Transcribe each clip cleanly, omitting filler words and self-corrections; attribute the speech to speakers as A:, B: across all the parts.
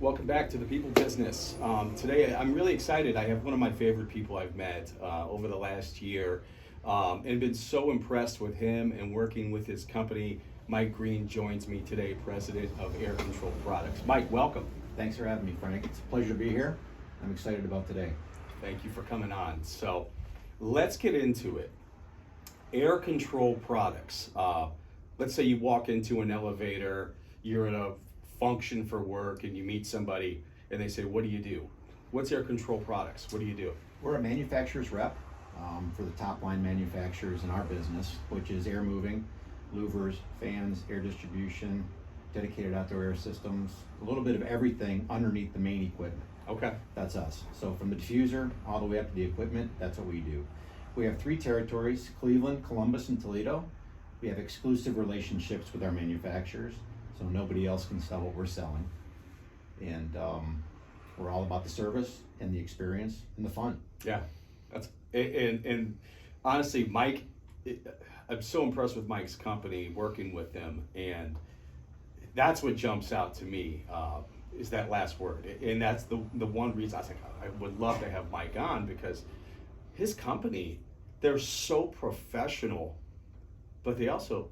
A: Welcome back to the People Business. Today I'm really excited. I have one of my favorite people I've met over the last year and been so impressed with him and working with his company. Mike Greene joins me today, President of Air Control Products. Mike, welcome.
B: Thanks for having me, Frank. It's a pleasure to be here. I'm excited about today.
A: Thank you for coming on. So let's get into it. Air Control Products. Let's say you walk into an elevator, you're in a function for work and you meet somebody and they say, what do you do? What's Air Control Products? What do you do?
B: We're a manufacturer's rep for the top line manufacturers in our business, which is air moving, louvers, fans, air distribution, dedicated outdoor air systems, a little bit of everything underneath the main equipment.
A: Okay.
B: That's us. So from the diffuser all the way up to the equipment, that's what we do. We have 3 territories, Cleveland, Columbus, and Toledo. We have exclusive relationships with our manufacturers, so nobody else can sell what we're selling. And we're all about the service and the experience and the fun.
A: Yeah, and honestly, Mike, I'm so impressed with Mike's company, working with them, and that's what jumps out to me is that last word. And that's the one reason I was like, I would love to have Mike on, because his company, they're so professional, but they also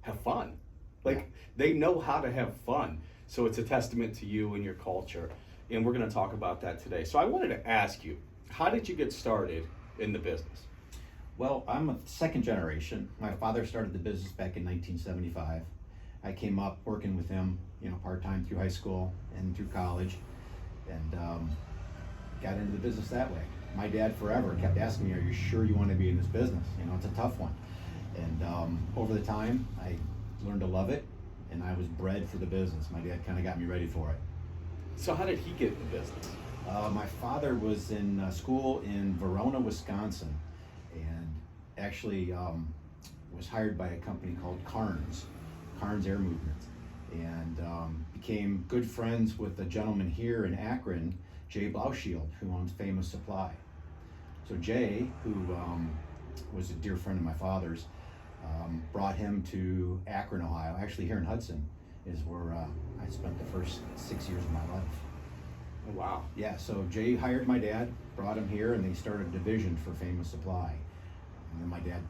A: have fun. Like, they know how to have fun. So it's a testament to you and your culture. And we're going to talk about that today. So I wanted to ask you, how did you get started in the business?
B: Well, I'm a second generation. My father started the business back in 1975. I came up working with him, part-time through high school and through college, and got into the business that way. My dad forever kept asking me, are you sure you want to be in this business? It's a tough one. And over the time, I learned to love it, and I was bred for the business. My dad kind of got me ready for it.
A: So how did he get in the business?
B: My father was in school in Verona, Wisconsin, and actually was hired by a company called Carnes Air Movement, and became good friends with a gentleman here in Akron, Jay Blauschild, who owns Famous Supply. So Jay, who was a dear friend of my father's, brought him to Akron, Ohio. Actually, here in Hudson is where I spent the first 6 years of my life.
A: Oh, wow.
B: Yeah, so Jay hired my dad, brought him here, and they started a division for Famous Supply. And then my dad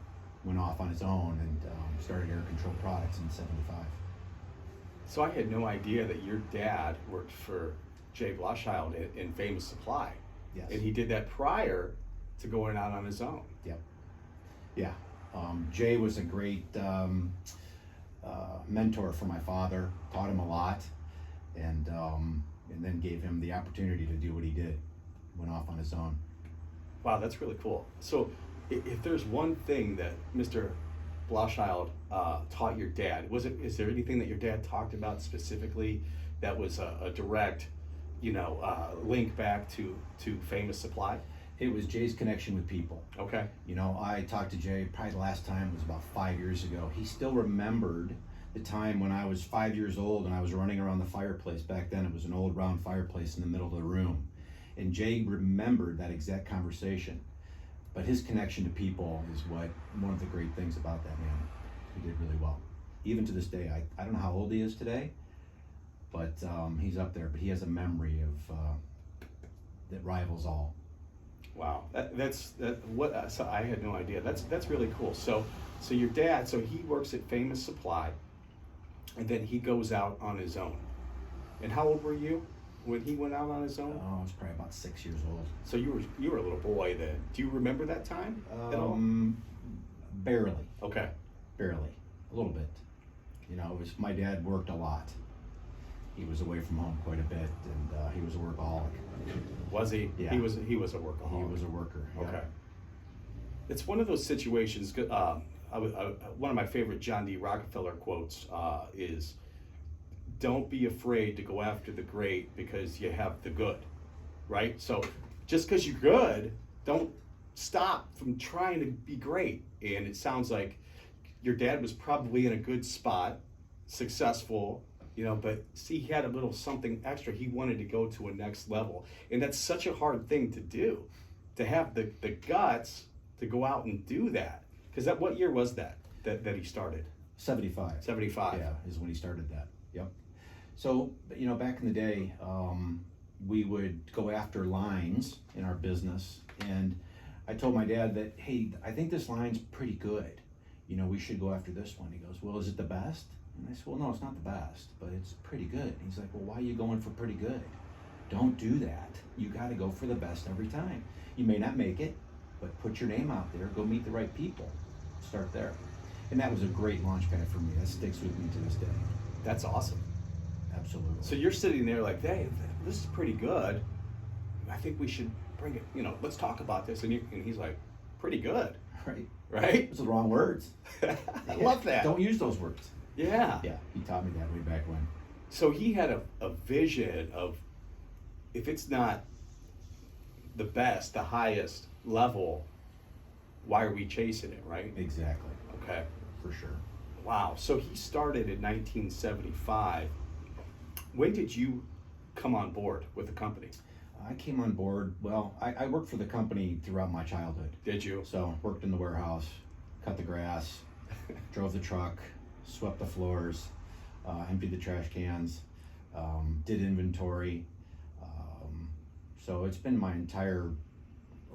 B: went off on his own and started Air Control Products in '75.
A: So I had no idea that your dad worked for Jay Blauschild in Famous Supply.
B: Yes.
A: And he did that prior to going out on his own.
B: Yep. Yeah. Jay was a great mentor for my father, taught him a lot, and then gave him the opportunity to do what he did. Went off on his own.
A: Wow, that's really cool. So if there's one thing that Mr. Blauschild taught your dad, is there anything that your dad talked about specifically that was a direct, link back to Famous Supply?
B: It was Jay's connection with people.
A: Okay.
B: I talked to Jay probably the last time was about 5 years ago. He still remembered the time when I was 5 years old and I was running around the fireplace. Back then it was an old round fireplace in the middle of the room. And Jay remembered that exact conversation. But his connection to people is one of the great things about that man. He did really well. Even to this day, I don't know how old he is today, but he's up there. But he has a memory of that rivals all.
A: Wow, so I had no idea. That's really cool. So your dad, he works at Famous Supply, and then he goes out on his own. And how old were you when he went out on his own?
B: Oh, I was probably about 6 years old.
A: So you were a little boy then. Do you remember that time at all?
B: Barely.
A: Okay.
B: Barely, a little bit. My dad worked a lot. He was away from home quite a bit, and he was a workaholic.
A: Was he?
B: Yeah.
A: He was a workaholic.
B: He was a worker. Yeah.
A: Okay. It's one of those situations. One of my favorite John D. Rockefeller quotes is, "Don't be afraid to go after the great because you have the good," right? So just because you're good, don't stop from trying to be great. And it sounds like your dad was probably in a good spot, successful, but see, he had a little something extra. He wanted to go to a next level. And that's such a hard thing to do, to have the guts to go out and do that. Because what year was that he started?
B: 75.
A: 75.
B: Yeah, is when he started that. Yep. So, back in the day, we would go after lines in our business, and I told my dad that, hey, I think this line's pretty good. We should go after this one. He goes, well, is it the best? And I said, well, no, it's not the best, but it's pretty good. And he's like, well, why are you going for pretty good? Don't do that. You got to go for the best every time. You may not make it, but put your name out there. Go meet the right people. Start there. And that was a great launch pad for me. That sticks with me to this day.
A: That's awesome.
B: Absolutely.
A: So you're sitting there like, hey, this is pretty good. I think we should bring it, let's talk about this. And he's like, pretty good.
B: Right.
A: Right?
B: Those are the wrong words.
A: I love that.
B: Don't use those words.
A: Yeah.
B: Yeah, he taught me that way back when.
A: So he had a vision of, if it's not the best, the highest level, why are we chasing it, right?
B: Exactly.
A: Okay.
B: For sure.
A: Wow. So he started in 1975. When did you come on board with the company?
B: I came on board, well, I worked for the company throughout my childhood.
A: Did you?
B: So worked in the warehouse, cut the grass, drove the truck, swept the floors, emptied the trash cans, did inventory. So it's been my entire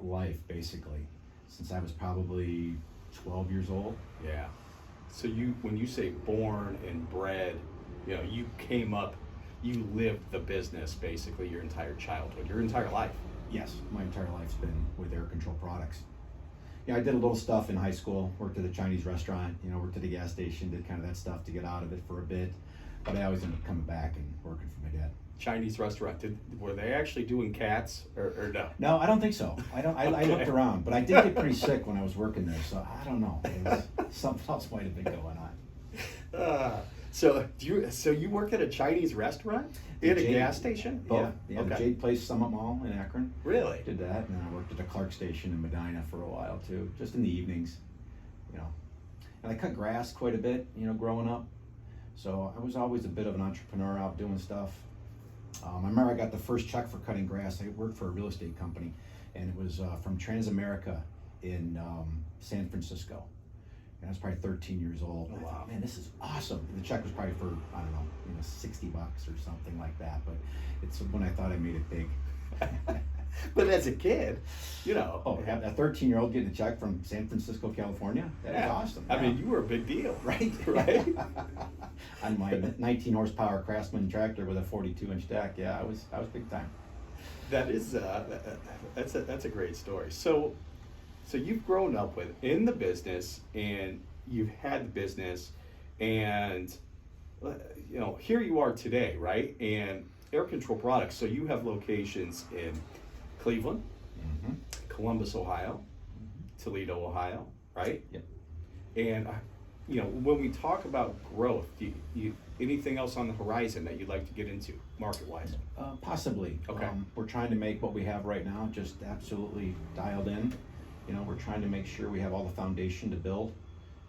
B: life, basically, since I was probably 12 years old.
A: Yeah. So when you say born and bred, you came up, you lived the business basically your entire childhood, your entire life.
B: Yes, my entire life's been with air control products. I did a little stuff in high school, worked at a Chinese restaurant, worked at a gas station, did kind of that stuff to get out of it for a bit. But I always ended up coming back and working for my dad.
A: Chinese restaurant, were they actually doing cats or no?
B: No, I don't think so. I looked around, but I did get pretty sick when I was working there, so I don't know. Something else might have been going on.
A: So you worked at a Chinese restaurant? In a gas station?
B: Both. Yeah,
A: okay.
B: The Jade Place Summit Mall in Akron.
A: Really?
B: Did that, and then I worked at a Clark station in Medina for a while too, just in the evenings, And I cut grass quite a bit, growing up. So I was always a bit of an entrepreneur out doing stuff. I remember I got the first check for cutting grass. I worked for a real estate company, and it was from Transamerica in San Francisco. And I was probably 13 years old.
A: Oh,
B: I
A: wow.
B: thought, man, this is awesome. And the check was probably for, I don't know, $60 or something like that. But it's when I thought I made it big.
A: But as a kid,
B: Oh, a 13-year-old getting a check from San Francisco, California? That is awesome.
A: I mean, you were a big deal.
B: Right?
A: Right?
B: On my 19 horsepower Craftsman tractor with a 42-inch deck, I was big time.
A: That is that's a great story. So you've grown up in the business, and you've had the business, and here you are today, right? And Air Control Products. So you have locations in Cleveland,
B: Mm-hmm.
A: Columbus, Ohio, Toledo, Ohio, right?
B: Yep.
A: And when we talk about growth, do you anything else on the horizon that you'd like to get into market-wise?
B: Possibly.
A: Okay.
B: We're trying to make what we have right now just absolutely dialed in. We're trying to make sure we have all the foundation to build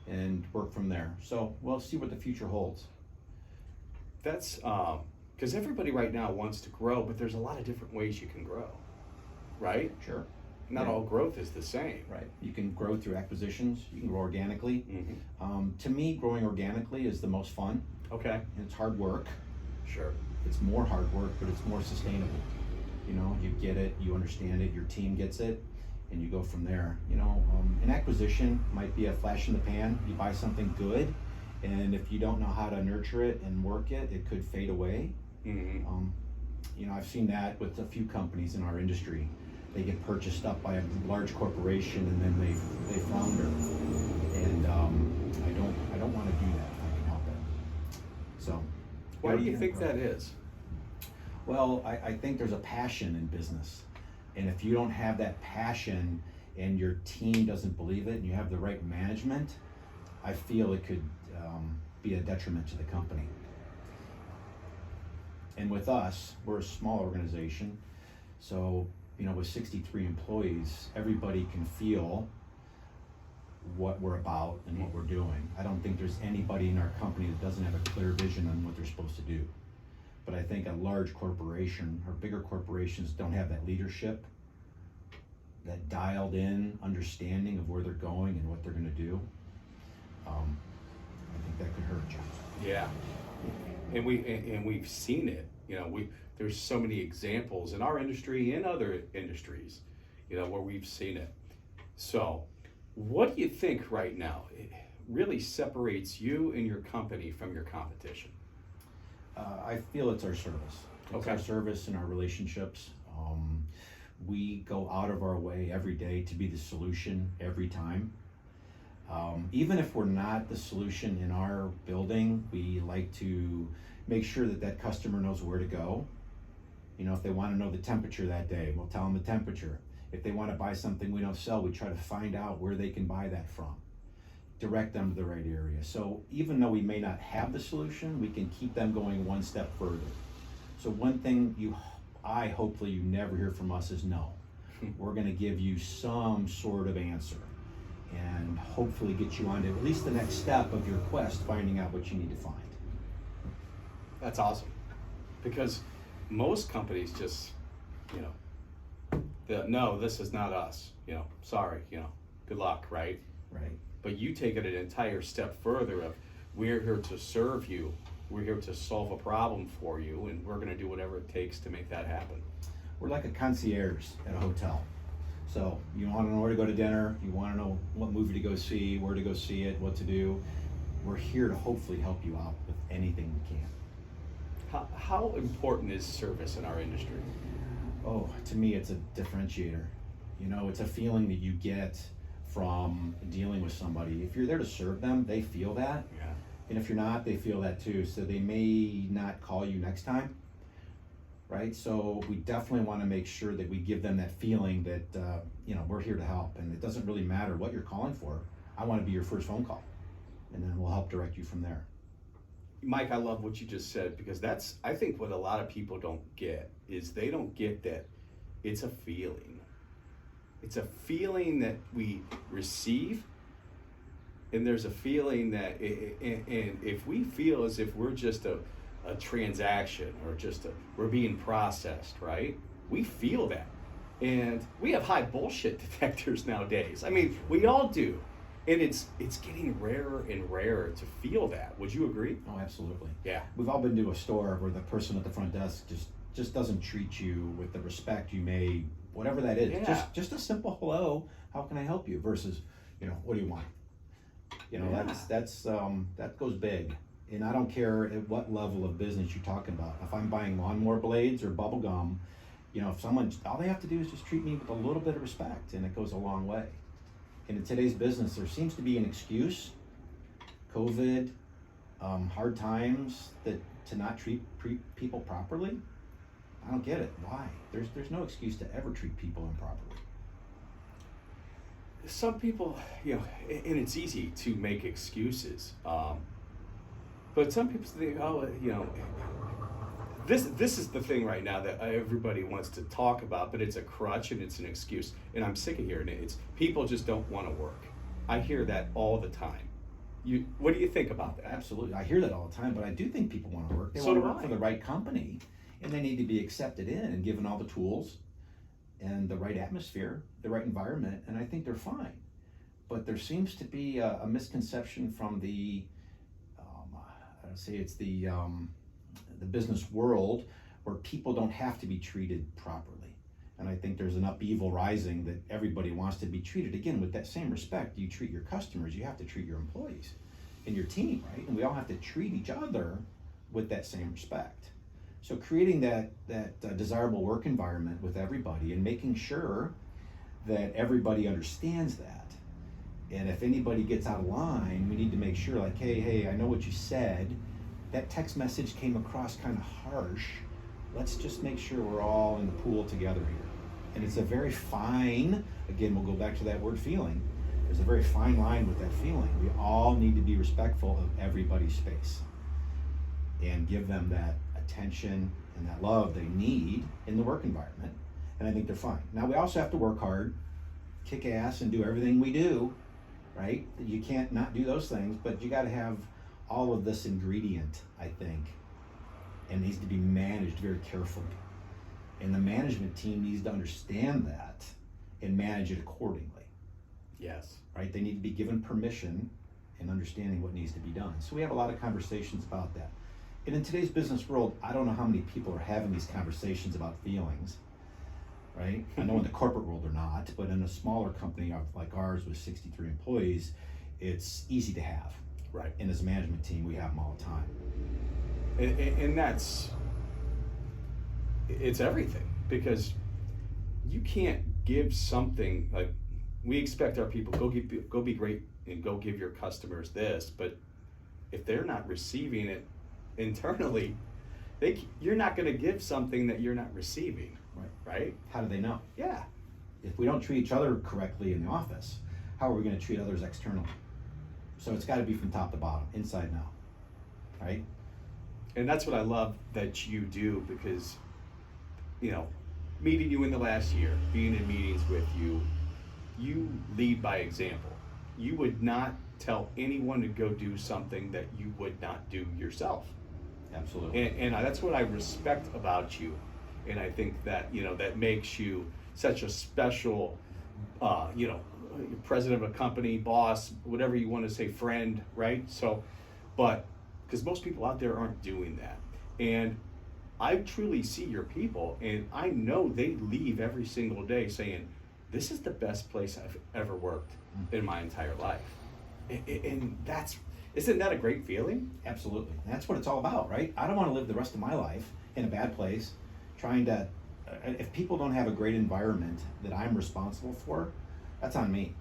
B: and work from there. So we'll see what the future holds.
A: That's because everybody right now wants to grow, but there's a lot of different ways you can grow, right?
B: Sure.
A: Not all growth is the same.
B: Right. You can grow through acquisitions. You can grow organically.
A: Mm-hmm.
B: To me, growing organically is the most fun.
A: Okay.
B: It's hard work.
A: Sure.
B: It's more hard work, but it's more sustainable. You get it, you understand it, your team gets it, and you go from there. An acquisition might be a flash in the pan. You buy something good, and if you don't know how to nurture it and work it, it could fade away.
A: Mm-hmm.
B: I've seen that with a few companies in our industry. They get purchased up by a large corporation, and then they flounder. And I don't want to do that if I can help it. So.
A: Why do you think that is?
B: Well, I think there's a passion in business. And if you don't have that passion and your team doesn't believe it and you have the right management, I feel it could be a detriment to the company. And with us, we're a small organization. So, with 63 employees, everybody can feel what we're about and what we're doing. I don't think there's anybody in our company that doesn't have a clear vision on what they're supposed to do. But I think a large corporation or bigger corporations don't have that leadership, that dialed in understanding of where they're going and what they're going to do. I think that could hurt you.
A: Yeah. and we've seen it. You know, there's so many examples in our industry and other industries, you know, where we've seen it. So, what do you think right now really separates you and your company from your competition?
B: I feel it's our service. It's
A: Okay.
B: our service and our relationships. We go out of our way every day to be the solution every time. Even if we're not the solution in our building, we like to make sure that that customer knows where to go. You know, if they want to know the temperature that day, we'll tell them the temperature. If they want to buy something we don't sell, we try to find out where they can buy that from, direct them to the right area. So even though we may not have the solution, we can keep them going one step further. So one thing hopefully you never hear from us is no. We're going to give you some sort of answer and hopefully get you on to at least the next step of your quest, finding out what you need to find.
A: That's awesome, because most companies just, you know, no, this is not us. You know, sorry. You know, good luck, right?
B: Right.
A: But you take it an entire step further of, we're here to serve you. We're here to solve a problem for you, and we're going to do whatever it takes to make that happen.
B: We're like a concierge at a hotel. So you want to know where to go to dinner, you want to know what movie to go see, where to go see it, what to do. We're here to hopefully help you out with anything we can.
A: How important is service in our industry?
B: Oh, to me, it's a differentiator. You know, it's a feeling that you get from dealing with somebody. If you're there to serve them, they feel that.
A: Yeah.
B: And if you're not, they feel that too. So they may not call you next time, right? So we definitely want to make sure that we give them that feeling that, you know, we're here to help. And it doesn't really matter what you're calling for. I want to be your first phone call. And then we'll help direct you from there.
A: Mike, I love what you just said, because that's, I think, what a lot of people don't get is they don't get that it's a feeling. It's a feeling that we receive, and there's a feeling that, and if we feel as if we're just a transaction or we're being processed, right? We feel that. And we have high bullshit detectors nowadays. I mean, we all do. And it's getting rarer and rarer to feel that. Would you agree?
B: Oh, absolutely.
A: Yeah.
B: We've all been to a store where the person at the front desk just doesn't treat you with the respect you may, whatever that is.
A: Yeah.
B: Just a simple hello, how can I help you? Versus, you know, what do you want? You know,
A: Yeah.
B: that goes big. And I don't care at what level of business you're talking about. If I'm buying lawnmower blades or bubble gum, you know, if all they have to do is just treat me with a little bit of respect, and it goes a long way. And in today's business, there seems to be an excuse, COVID, hard times, to not treat people properly. I don't get it. Why? There's no excuse to ever treat people improperly.
A: Some people, you know, and it's easy to make excuses. But some people think, oh, you know, this is the thing right now that everybody wants to talk about, but it's a crutch and it's an excuse. And I'm sick of hearing it. It's people just don't want to work. I hear that all the time. What do you think about that?
B: Absolutely. I hear that all the time, but I do think people want to work. They
A: So
B: want to
A: do
B: work
A: I.
B: for the right company, and they need to be accepted in and given all the tools and the right atmosphere, the right environment, and I think they're fine. But there seems to be a misconception from the, I would say it's the business world, where people don't have to be treated properly. And I think there's an upheaval rising that everybody wants to be treated, again, with that same respect. You treat your customers, you have to treat your employees and your team, right? And we all have to treat each other with that same respect. So creating that desirable work environment with everybody and making sure that everybody understands that. And if anybody gets out of line, we need to make sure, like, hey, I know what you said. That text message came across kind of harsh. Let's just make sure we're all in the pool together here. And it's a very fine, again, we'll go back to that word feeling. There's a very fine line with that feeling. We all need to be respectful of everybody's space and give them that attention and that love they need in the work environment. And I think they're fine. Now, we also have to work hard, kick ass, and do everything we do, right? You can't not do those things, but you got to have all of this ingredient, I think, and needs to be managed very carefully. And the management team needs to understand that and manage it accordingly.
A: Yes.
B: Right? They need to be given permission and understanding what needs to be done. So we have a lot of conversations about that. And in today's business world, I don't know how many people are having these conversations about feelings, right? I know in the corporate world they're not, but in a smaller company like ours with 63 employees, it's easy to have.
A: Right.
B: And as a management team, we have them all the time.
A: And it's everything, because you can't give something like, we expect our people, go be great and go give your customers this, but if they're not receiving it internally, you're not going to give something that you're not receiving. Right?
B: How do they know?
A: Yeah.
B: If we don't treat each other correctly in the office, how are we going to treat others externally? So it's got to be from top to bottom, inside and out, right?
A: And that's what I love that you do, because, meeting you in the last year, being in meetings with you, you lead by example. You would not tell anyone to go do something that you would not do yourself.
B: Absolutely.
A: And that's what I respect about you. And I think that, that makes you such a special, president of a company, boss, whatever you want to say, friend, right? So, but, because most people out there aren't doing that. And I truly see your people, and I know they leave every single day saying, this is the best place I've ever worked in my entire life. And isn't that a great feeling?
B: Absolutely. That's what it's all about, right? I don't want to live the rest of my life in a bad place, if people don't have a great environment that I'm responsible for, that's on me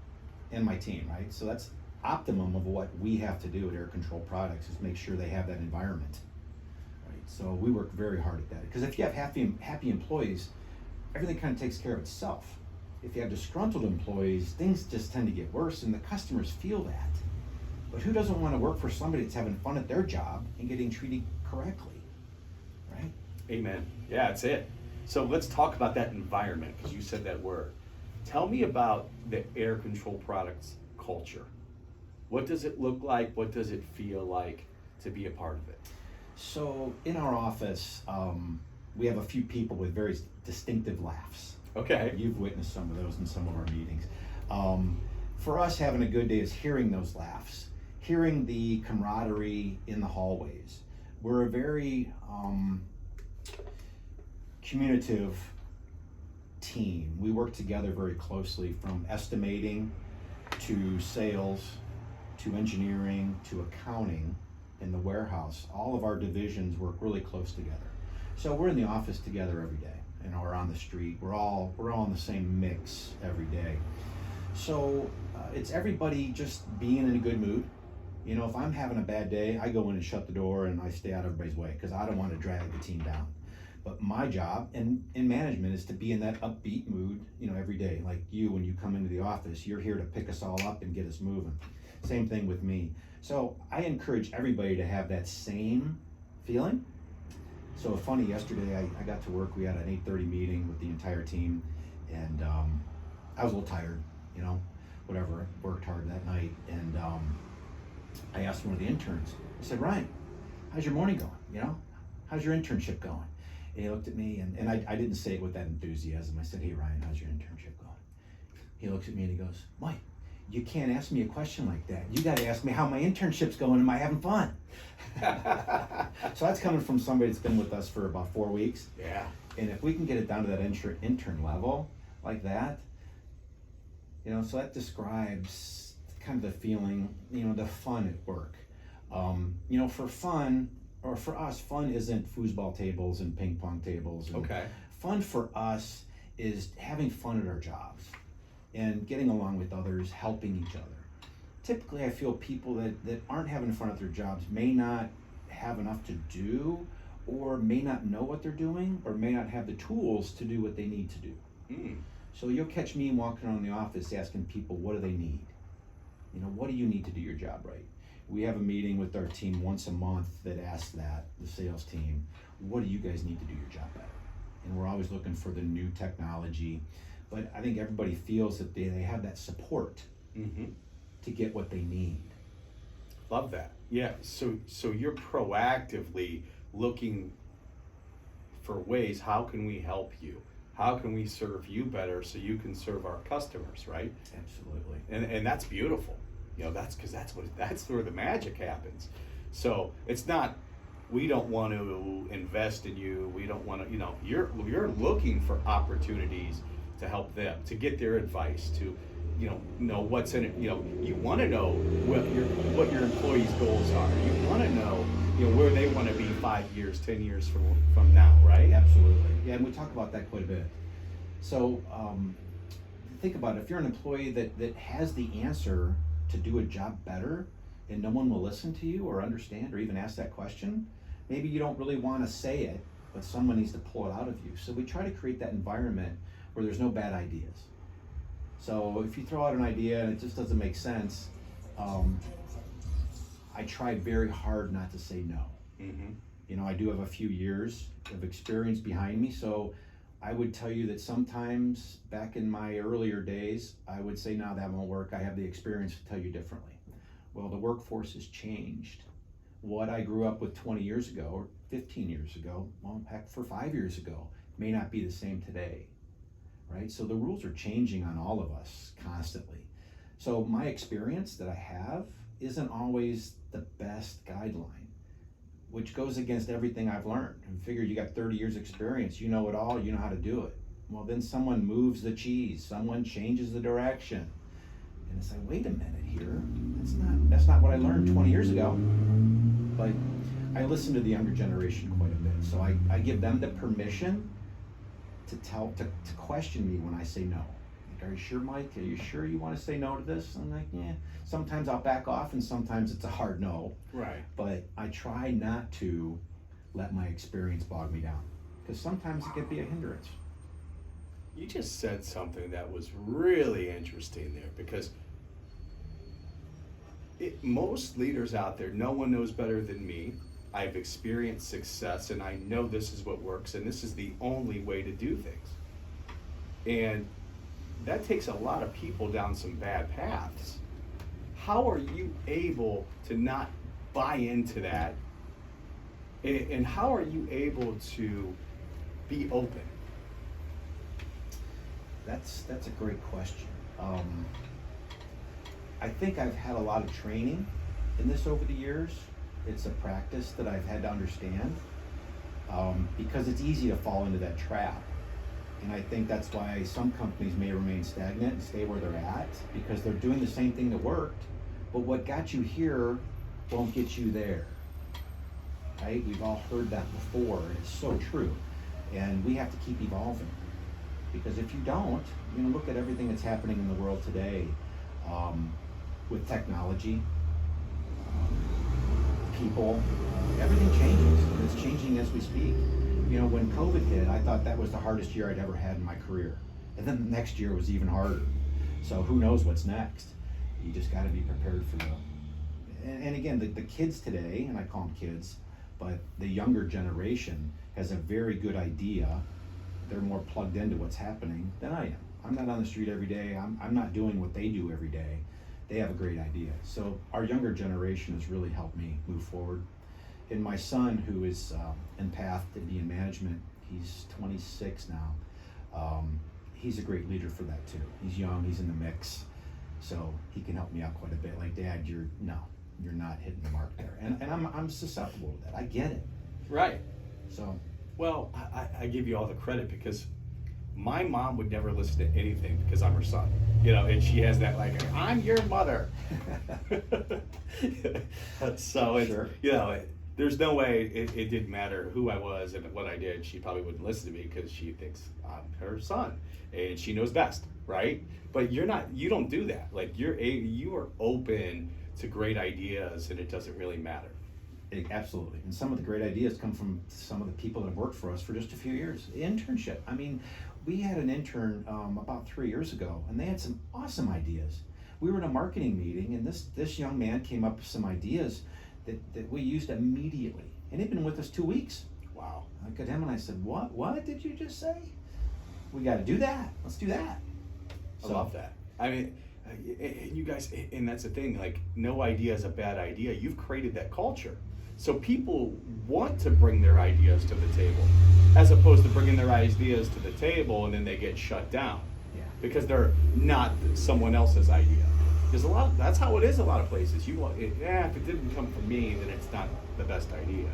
B: and my team, right? So that's optimum of what we have to do at Air Control Products, is make sure they have that environment, right? So we work very hard at that, because if you have happy employees, everything kind of takes care of itself. If you have disgruntled employees, things just tend to get worse, and the customers feel that. But who doesn't want to work for somebody that's having fun at their job and getting treated correctly, right?
A: Amen. Yeah, that's it. So let's talk about that environment, because you said that word. Tell me about the Air Control Products culture. What does it look like? What does it feel like to be a part of it?
B: So in our office, we have a few people with very distinctive laughs.
A: Okay.
B: You've witnessed some of those in some of our meetings. For us, having a good day is hearing those laughs, hearing the camaraderie in the hallways. We're a very communicative team. We work together very closely, from estimating to sales to engineering to accounting in the warehouse. All of our divisions work really close together. So we're in the office together every day, or on the street. We're all in the same mix every day. So it's everybody just being in a good mood. If I'm having a bad day, I go in and shut the door and I stay out of everybody's way, because I don't want to drag the team down. But my job in management is to be in that upbeat mood, every day. Like you, when you come into the office, you're here to pick us all up and get us moving. Same thing with me. So I encourage everybody to have that same feeling. So funny, yesterday I got to work. We had an 8:30 meeting with the entire team, and I was a little tired, whatever. I worked hard that night, and I asked one of the interns. I said, Ryan, how's your morning going? How's your internship going? And he looked at me, and I didn't say it with that enthusiasm. I said, hey, Ryan, how's your internship going? He looks at me and he goes, Mike, you can't ask me a question like that. You got to ask me how my internship's going. Am I having fun? So that's coming from somebody that's been with us for about 4 weeks.
A: Yeah.
B: And if we can get it down to that intern level like that, so that describes kind of the feeling, the fun at work. For fun, or for us, fun isn't foosball tables and ping pong tables.
A: Okay.
B: Fun for us is having fun at our jobs and getting along with others, helping each other. Typically, I feel people that aren't having fun at their jobs may not have enough to do, or may not know what they're doing, or may not have the tools to do what they need to do. So you'll catch me walking around the office asking people, what do they need? What do you need to do your job right? We have a meeting with our team once a month that asks that, the sales team, what do you guys need to do your job better? And we're always looking for the new technology, but I think everybody feels that they have that support to get what they need.
A: Love that. Yeah, so you're proactively looking for ways, how can we help you? How can we serve you better so you can serve our customers, right?
B: Absolutely.
A: And that's beautiful. That's where the magic happens. So it's not we don't want to invest in you. We don't want to, you're looking for opportunities to help them, to get their advice, to, know what's in it. You want to know what your employees' goals are. You want to know, where they want to be 5 years, 10 years from now, right?
B: Absolutely. Yeah, and we talk about that quite a bit. So think about it. If you're an employee that has the answer to do a job better and no one will listen to you or understand or even ask that question, maybe you don't really want to say it, but someone needs to pull it out of you. So we try to create that environment where there's no bad ideas. So if you throw out an idea and it just doesn't make sense, I try very hard not to say no.
A: Mm-hmm.
B: I do have a few years of experience behind me, so I would tell you that sometimes back in my earlier days, I would say, no, that won't work. I have the experience to tell you differently. Well, the workforce has changed. What I grew up with 20 years ago or 15 years ago, well, heck, for 5 years ago, may not be the same today, right? So the rules are changing on all of us constantly. So my experience that I have isn't always the best guideline, which goes against everything I've learned. And figure you got 30 years experience, you know it all, you know how to do it. Well, then someone moves the cheese, someone changes the direction. And it's like, wait a minute here, that's not what I learned 20 years ago. But I listen to the younger generation quite a bit. So I give them the permission to question me when I say no. Like, are you sure, Mike? Are you sure you want to say no to this? I'm like, yeah. Sometimes I'll back off and sometimes it's a hard no.
A: Right.
B: But I try not to let my experience bog me down, because sometimes it can be a hindrance.
A: You just said something that was really interesting there, because most leaders out there, no one knows better than me. I've experienced success and I know this is what works and this is the only way to do things. And that takes a lot of people down some bad paths. How are you able to not buy into that? And how are you able to be open?
B: That's a great question. I think I've had a lot of training in this over the years. It's a practice that I've had to understand, because it's easy to fall into that trap. And I think that's why some companies may remain stagnant and stay where they're at, because they're doing the same thing that worked, but what got you here won't get you there. Right? We've all heard that before, and it's so true. And we have to keep evolving, because if you don't, look at everything that's happening in the world today, with technology, people, everything changes, and it's changing as we speak. When COVID hit, I thought that was the hardest year I'd ever had in my career. And then the next year was even harder. So who knows what's next? You just got to be prepared for and again, the kids today, and I call them kids, but the younger generation has a very good idea. They're more plugged into what's happening than I am. I'm not on the street every day. I'm not doing what they do every day. They have a great idea. So our younger generation has really helped me move forward. And my son, who is in path to be in management, he's 26 now. He's a great leader for that too. He's young, he's in the mix, so he can help me out quite a bit. Like, Dad, you're not hitting the mark there. And I'm susceptible to that. I get it.
A: Right.
B: So.
A: Well, I give you all the credit, because my mom would never listen to anything because I'm her son, and she has that, like, I'm your mother. So it's,
B: Sure.
A: There's no way it didn't matter who I was and what I did. She probably wouldn't listen to me because she thinks I'm her son and she knows best, right? But you don't do that. Like, you are open to great ideas, and it doesn't really matter.
B: Absolutely. And some of the great ideas come from some of the people that have worked for us for just a few years. Internship. I mean, we had an intern about 3 years ago, and they had some awesome ideas. We were in a marketing meeting, and this young man came up with some ideas that we used immediately. And he'd been with us 2 weeks.
A: Wow.
B: I looked at him and I said, what did you just say? We got to do that. Let's do that.
A: I love that. I mean, you guys, and that's the thing, like, no idea is a bad idea. You've created that culture. So people want to bring their ideas to the table, as opposed to bringing their ideas to the table and then they get shut down.
B: Yeah.
A: Because they're not someone else's idea. Because that's how it is a lot of places. If it didn't come from me, then it's not the best idea.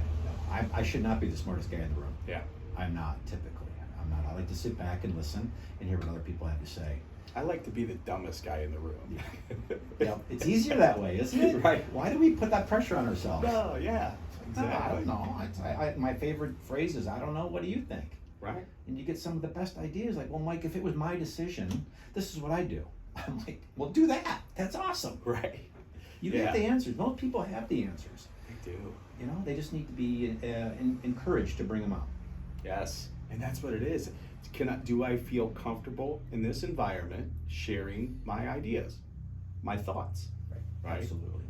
B: I should not be the smartest guy in the room.
A: Yeah.
B: I'm not typically. I'm not. I like to sit back and listen and hear what other people have to say.
A: I like to be the dumbest guy in the room.
B: Yeah, it's easier that way, isn't it?
A: Right.
B: Why do we put that pressure on ourselves?
A: No, yeah.
B: No,
A: Exactly.
B: I don't know. My favorite phrase is, I don't know, what do you think?
A: Right.
B: And you get some of the best ideas, like, well, Mike, if it was my decision, this is what I do. I'm like, well, do that. That's awesome.
A: Right.
B: You
A: Yeah.
B: get the answers. Most people have the answers.
A: They do.
B: You know, they just need to be encouraged to bring them out.
A: Yes. And that's what it is. Do I feel comfortable in this environment sharing my ideas, my thoughts? Right.
B: Absolutely.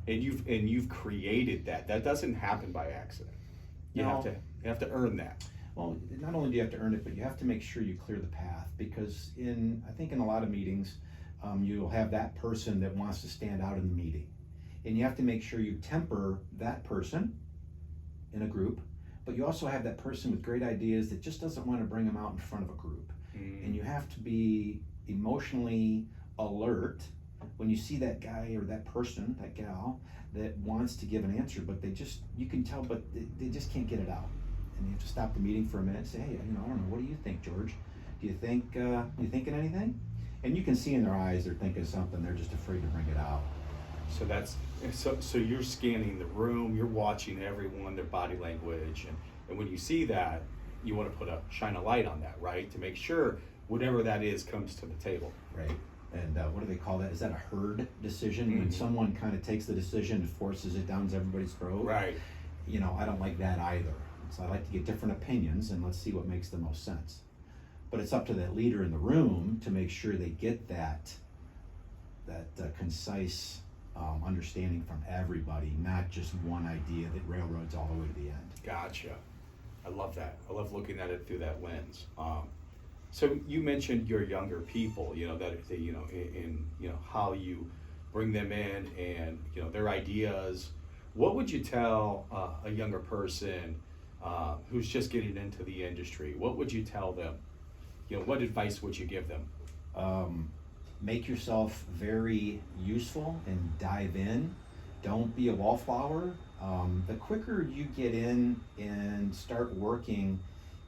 B: Yep.
A: And you've created that. That doesn't happen by accident. You
B: No.
A: have to earn that.
B: Well, not only do you have to earn it, but you have to make sure you clear the path, because I think in a lot of meetings, you'll have that person that wants to stand out in the meeting, and you have to make sure you temper that person in a group, but you also have that person with great ideas that just doesn't want to bring them out in front of a group. And you have to be emotionally alert when you see that guy or that person, that gal, that wants to give an answer, but you can tell, but they just can't get it out. And you have to stop the meeting for a minute and say, hey, I don't know, what do you think, George? Do you thinking anything? And you can see in their eyes they're thinking something, they're just afraid to bring it out.
A: So you're scanning the room, you're watching everyone, their body language, and when you see that, you want to shine a light on that, right? To make sure whatever that is comes to the table.
B: Right. And what do they call that? Is that a herd decision? When someone kind of takes the decision and forces it down everybody's throat?
A: Right.
B: I don't like that either. So I like to get different opinions and let's see what makes the most sense. But it's up to that leader in the room to make sure they get that concise understanding from everybody, not just one idea that railroads all the way to the end.
A: Gotcha. I love that. I love looking at it through that lens. So you mentioned your younger people, that they, in how you bring them in and their ideas. What would you tell a younger person who's just getting into the industry? What would you tell them? What advice would you give them?
B: Make yourself very useful and dive in. Don't be a wallflower. The quicker you get in and start working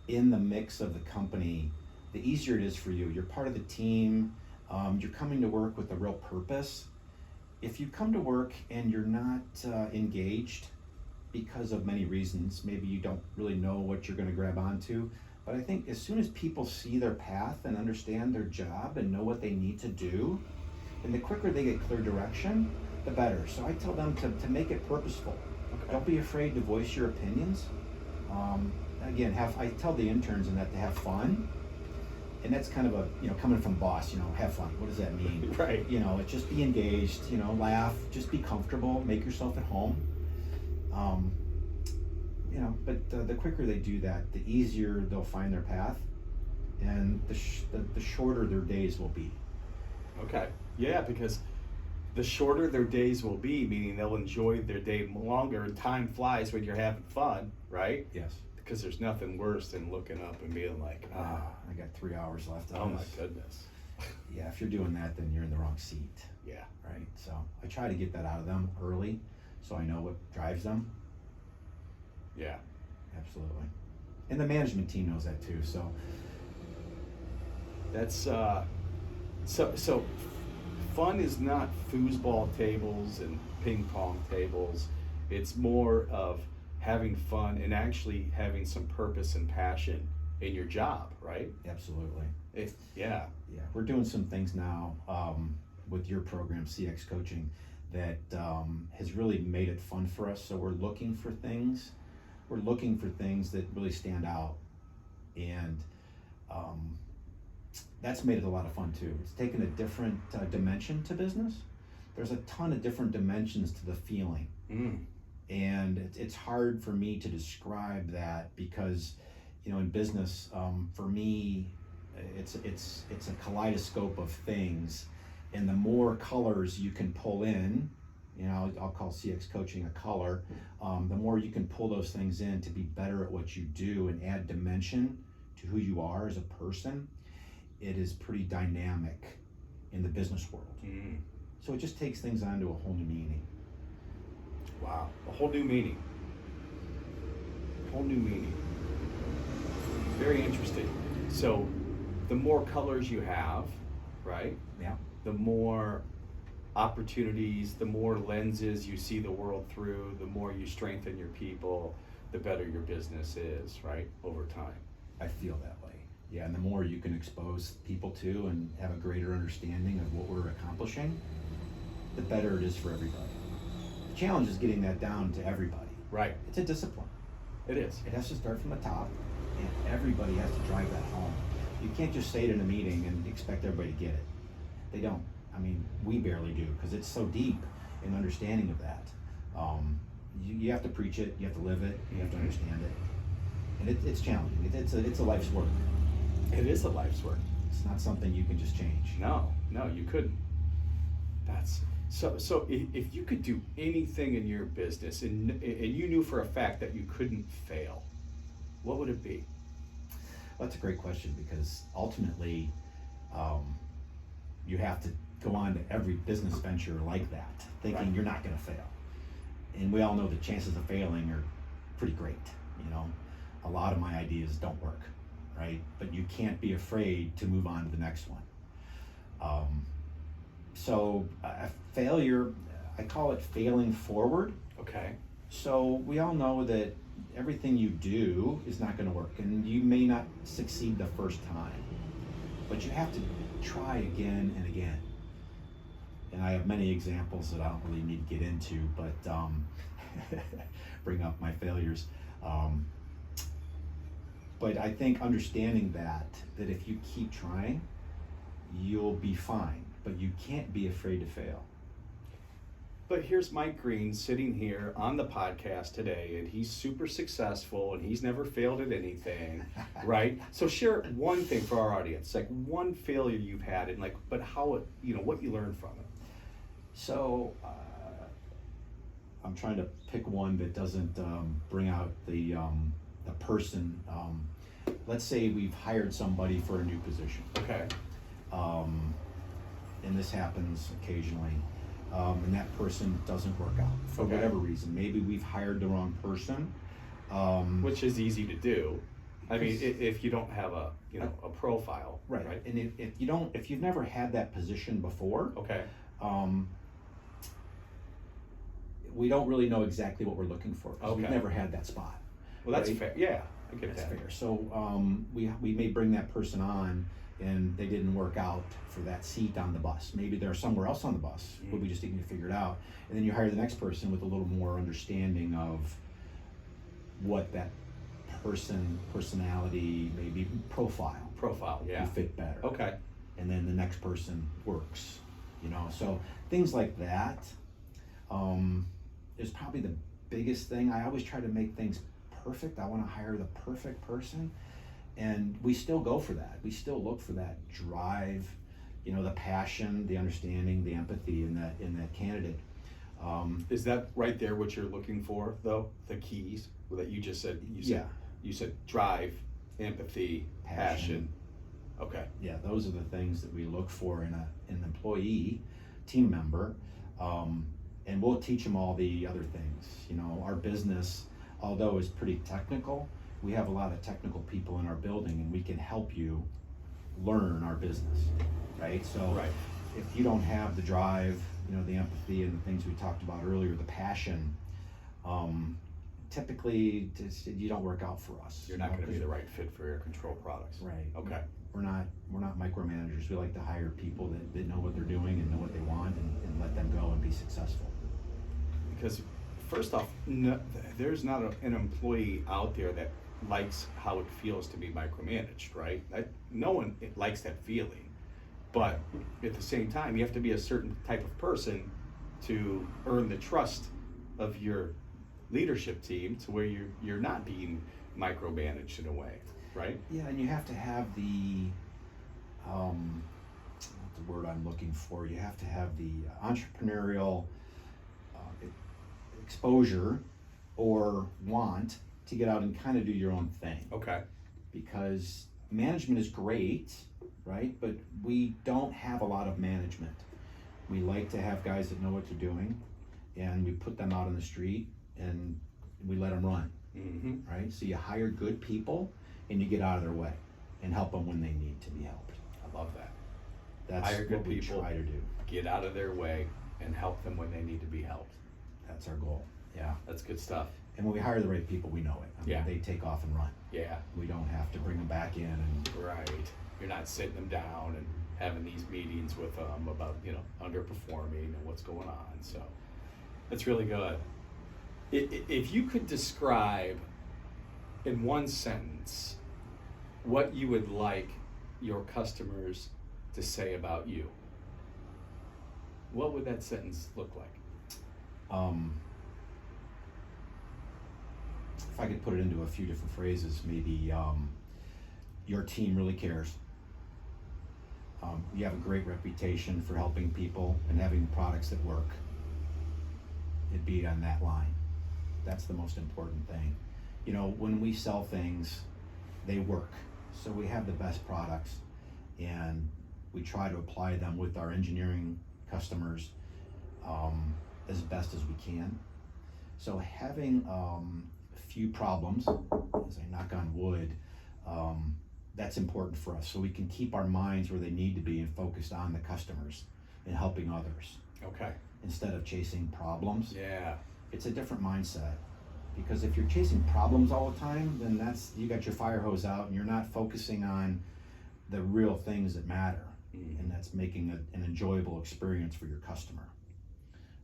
B: in the mix of the company, the easier it is for you. You're part of the team. You're coming to work with a real purpose. If you come to work and you're not engaged because of many reasons, maybe you don't really know what you're going to grab onto, but I think as soon as people see their path and understand their job and know what they need to do, and the quicker they get clear direction, the better. So I tell them to make it purposeful.
A: Okay.
B: Don't be afraid to voice your opinions. Again, I tell the interns in that to have fun. And that's kind of coming from boss, have fun. What does that mean?
A: Right.
B: It's just be engaged, laugh, just be comfortable, make yourself at home. But the quicker they do that, the easier they'll find their path, and the shorter their days will be.
A: Okay. Yeah, because the shorter their days will be, meaning they'll enjoy their day longer, and time flies when you're having fun, right?
B: Yes.
A: Because there's nothing worse than looking up and being like,
B: I got 3 hours left
A: oh
B: on
A: my
B: this.
A: goodness.
B: Yeah, if you're doing that, then you're in the wrong seat.
A: Yeah.
B: Right. So I try to get that out of them early, so I know what drives them.
A: Yeah.
B: Absolutely. And the management team knows that too. So
A: That's so fun is not foosball tables and ping pong tables. It's more of having fun and actually having some purpose and passion in your job, right?
B: absolutely.
A: Yeah.
B: Yeah, we're doing some things now with your program, CX Coaching, that has really made it fun for us. So we're looking for things. We're looking for things that really stand out, and that's made it a lot of fun too. It's taken a different dimension to business. There's a ton of different dimensions to the feeling, and it's hard for me to describe that because, in business, for me, it's a kaleidoscope of things, and the more colors you can pull in, I'll call CX coaching a color, the more you can pull those things in to be better at what you do and add dimension to who you are as a person, it is pretty dynamic in the business world. So it just takes things on to a whole new meaning.
A: Wow. A whole new meaning. whole new meaning. Very interesting. So the more colors you have, right?
B: Yeah.
A: The more opportunities, the more lenses you see the world through, the more you strengthen your people, the better your business is, right? Over time.
B: I feel that way. Yeah, and the more you can expose people to and have a greater understanding of what we're accomplishing, the better it is for everybody. The challenge is getting that down to everybody.
A: Right.
B: It's a discipline.
A: It is.
B: It has to start from the top, and everybody has to drive that home. You can't just say it in a meeting and expect everybody to get it. They don't. I mean, we barely do, because it's so deep in understanding of that. You have to preach it, you have to live it, you have to understand it. And it's challenging. It's a life's work.
A: It is a life's work.
B: It's not something you can just change.
A: No, you couldn't. That's so. If you could do anything in your business, and you knew for a fact that you couldn't fail, what would it be?
B: Well, that's a great question, because ultimately, you have to go on to every business venture like that, thinking
A: Right.
B: you're not going to fail. And we all know the chances of failing are pretty great. You know, a lot of my ideas don't work, right? But you can't be afraid to move on to the next one. So failure, I call it failing forward.
A: Okay.
B: So we all know that everything you do is not going to work, and you may not succeed the first time, but you have to try again and again. And I have many examples that I don't really need to get into, but bring up my failures. But I think understanding that if you keep trying, you'll be fine, but you can't be afraid to fail.
A: But here's Mike Greene sitting here on the podcast today, and he's super successful, and he's never failed at anything, right? So share one thing for our audience, like one failure you've had, and like, but how it, what you learned from it.
B: So I'm trying to pick one that doesn't bring out the person. Let's say we've hired somebody for a new position.
A: Okay.
B: And this happens occasionally. And that person doesn't work out for
A: Okay.
B: whatever reason. Maybe we've hired the wrong person.
A: Which is easy to do. I mean, if you don't have a a profile,
B: Right.
A: right?
B: And if you've never had that position before,
A: Okay.
B: we don't really know exactly what we're looking for, because we've
A: Okay.
B: never had that spot.
A: Well, that's
B: Right.
A: fair. Yeah, I get
B: That's
A: that.
B: fair. So we may bring that person on, and they didn't work out for that seat on the bus. Maybe they're somewhere else on the bus, but we just didn't figure it out. And then you hire the next person with a little more understanding of what that personality, maybe profile,
A: Profile. Yeah.
B: will fit better.
A: Okay.
B: And then the next person works. So things like that is probably the biggest thing. I always try to make things perfect. I want to hire the perfect person, and we still go for that. We still look for that drive, the passion, the understanding, the empathy in that candidate.
A: Is that right there what you're looking for, though? The keys that you just said.
B: Yeah.
A: You said drive, empathy, passion. Okay.
B: Yeah, those are the things that we look for in an employee, team member, and we'll teach them all the other things. Our business, although is pretty technical, we have a lot of technical people in our building, and we can help you learn our business, right? So
A: Right.
B: if you don't have the drive, the empathy and the things we talked about earlier, the passion, typically you don't work out for us.
A: You're not going to be the right fit for air control products.
B: Right.
A: Okay.
B: We're not micromanagers. We like to hire people that know what they're doing and know what they want, and let them go and be successful.
A: Because first off, no, there's not an employee out there that likes how it feels to be micromanaged, right? No one likes that feeling. But at the same time, you have to be a certain type of person to earn the trust of your leadership team to where you're not being micromanaged in a way, right?
B: Yeah, and you have to have the what's the word I'm looking for? You have to have the entrepreneurial exposure or want to get out and kind of do your own thing.
A: Okay.
B: Because management is great, right? But we don't have a lot of management. We like to have guys that know what they're doing, and we put them out on the street and we let them run.
A: Mm-hmm.
B: right? So you hire good people and you get out of their way and help them when they need to be helped.
A: I love that.
B: That's
A: Hire good
B: what we
A: people.
B: try to do.
A: Get out of their way and help them when they need to be helped.
B: That's our goal. Yeah.
A: That's good stuff.
B: And when we hire the right people, we know it. I mean,
A: Yeah.
B: they take off and run.
A: Yeah,
B: We don't have to bring them back in and
A: right. You're not sitting them down and having these meetings with them about, underperforming and what's going on. So that's really good. If you could describe in one sentence what you would like your customers to say about you, what would that sentence look like?
B: If I could put it into a few different phrases, maybe your team really cares. You have a great reputation for helping people and having products that work. It'd be on that line. That's the most important thing. When we sell things, they work. So we have the best products and we try to apply them with our engineering customers as best as we can. So having a few problems, as I knock on wood, that's important for us. So we can keep our minds where they need to be and focused on the customers and helping others.
A: Okay.
B: Instead of chasing problems.
A: Yeah.
B: It's a different mindset. Because if you're chasing problems all the time, then you got your fire hose out and you're not focusing on the real things that matter.
A: Mm.
B: And that's making an enjoyable experience for your customer,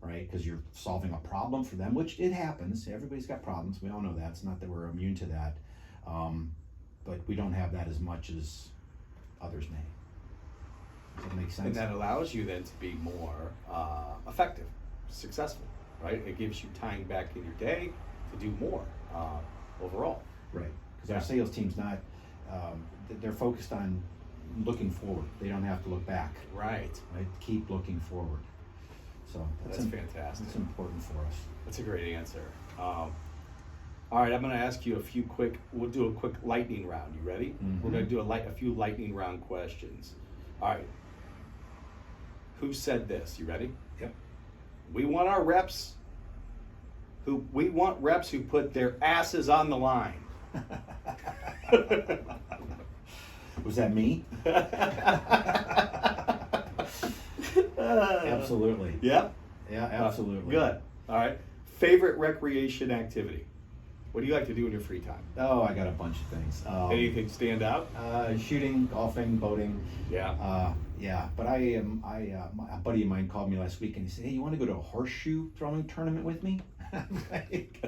B: right? Because you're solving a problem for them, which it happens. Everybody's got problems. We all know that. It's not that we're immune to that. But we don't have that as much as others may. Does that make sense?
A: And that allows you then to be more effective, successful, right? It gives you time back in your day to do more overall.
B: Right, because our sales team's not, they're focused on looking forward. They don't have to look back.
A: Right.
B: Right, keep looking forward. So
A: That's fantastic.
B: That's important for us.
A: That's a great answer. All right, I'm going to ask you we'll do a quick lightning round. You ready?
B: Mm-hmm.
A: We're going to do a few lightning round questions. All right. Who said this? You ready?
B: Yep.
A: We want reps who put their asses on the line.
B: Was that me? Absolutely.
A: Yeah?
B: Yeah, absolutely.
A: Good. All right. Favorite recreation activity? What do you like to do in your free time?
B: Oh, I got a bunch of things.
A: Anything stand out?
B: Shooting, golfing, boating.
A: Yeah.
B: Yeah, but a buddy of mine called me last week and he said, "Hey, you want to go to a horseshoe throwing tournament with me?" I'm like,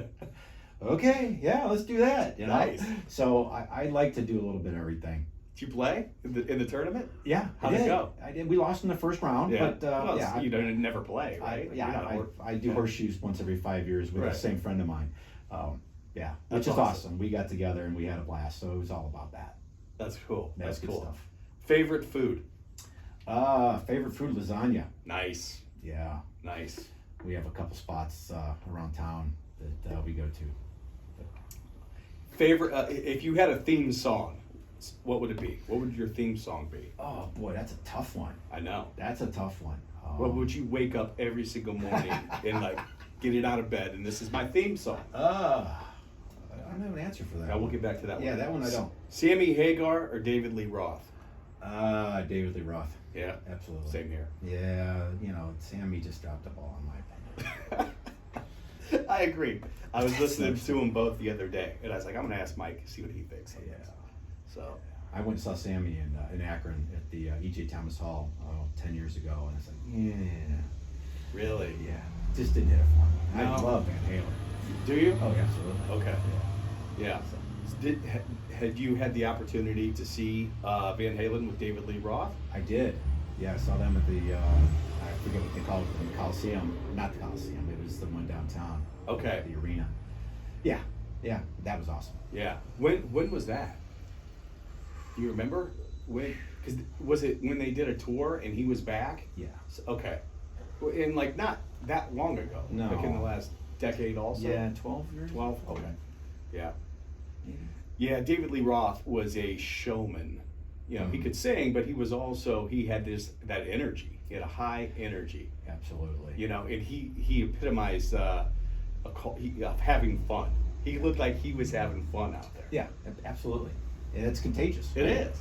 B: okay, yeah, let's do that.
A: Nice.
B: So I like to do a little bit of everything.
A: Did you play in the tournament?
B: Yeah,
A: How'd it go?
B: I did. We lost in the first round, but yeah,
A: you don't never play, right?
B: I do horseshoes once every 5 years with the same friend of mine. Yeah, which is awesome. We got together and we had a blast, so it was all about that.
A: That's cool. That's
B: good
A: cool.
B: stuff.
A: Favorite food?
B: Favorite food, lasagna.
A: Nice.
B: Yeah.
A: Nice.
B: We have a couple spots around town that we go to.
A: Favorite, if you had a theme song, what would it be? What would your theme song be?
B: Oh boy, that's a tough one.
A: I know.
B: That's a tough one.
A: What would you wake up every single morning and get it out of bed and this is my theme song?
B: I don't have an answer for that.
A: Now we'll get back to that one.
B: Yeah, that one I don't.
A: Sammy Hagar or David Lee Roth?
B: David Lee Roth.
A: Yeah,
B: Absolutely.
A: same here.
B: Yeah, Sammy just dropped the ball in my opinion.
A: I agree. I was listening to them both the other day, and I was like, I'm going to ask Mike, see what he thinks.
B: Yeah.
A: So
B: I went and saw Sammy in Akron at the E.J. Thomas Hall 10 years ago, and I was like, yeah.
A: Really?
B: Yeah. Just didn't hit it for me.
A: No.
B: I love Van Halen.
A: Do you?
B: Oh, yeah, absolutely.
A: Okay. Yeah. Had you had the opportunity to see Van Halen with David Lee Roth?
B: I did. Yeah, I saw them at the, I forget what they called it, the Coliseum. Not the Coliseum, it was the one downtown.
A: Okay.
B: The arena. Yeah, that was awesome.
A: Yeah. When was that? Do you remember? When? Because was it when they did a tour and he was back?
B: Yeah.
A: Okay. And not that long ago.
B: No.
A: Like in the last decade also?
B: Yeah, 12 years?
A: 12? Okay. Yeah.
B: Maybe.
A: Yeah, David Lee Roth was a showman. He could sing, but he had that energy. He had a high energy.
B: Absolutely.
A: And he epitomized having fun. He looked like he was having fun out there.
B: Yeah, absolutely. And it's contagious.
A: It is.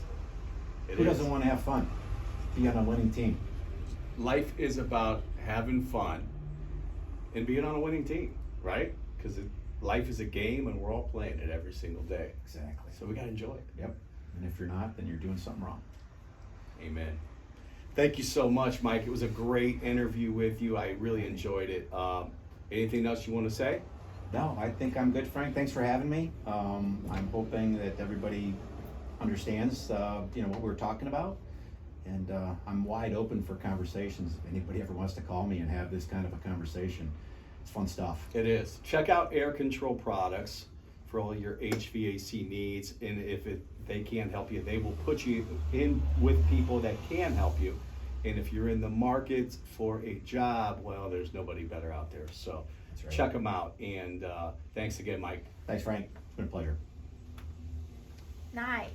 B: Who doesn't want to have fun? Be on a winning team.
A: Life is about having fun and being on a winning team, right? Because life is a game and we're all playing it every single day.
B: Exactly.
A: So we got to enjoy it.
B: Yep. And if you're not, then you're doing something wrong.
A: Amen. Thank you so much, Mike. It was a great interview with you. I really enjoyed it. Anything else you want to say?
B: No, I think I'm good, Frank. Thanks for having me. I'm hoping that everybody understands, what we're talking about. And I'm wide open for conversations. If anybody ever wants to call me and have this kind of a conversation, it's fun stuff.
A: It is. Check out Air Control Products for all your HVAC needs. And if they can't help you, they will put you in with people that can help you. And if you're in the market for a job, well, there's nobody better out there. So
B: That's right.
A: check them out. And thanks again, Mike.
B: Thanks, Frank. It's been a pleasure.
C: Nice.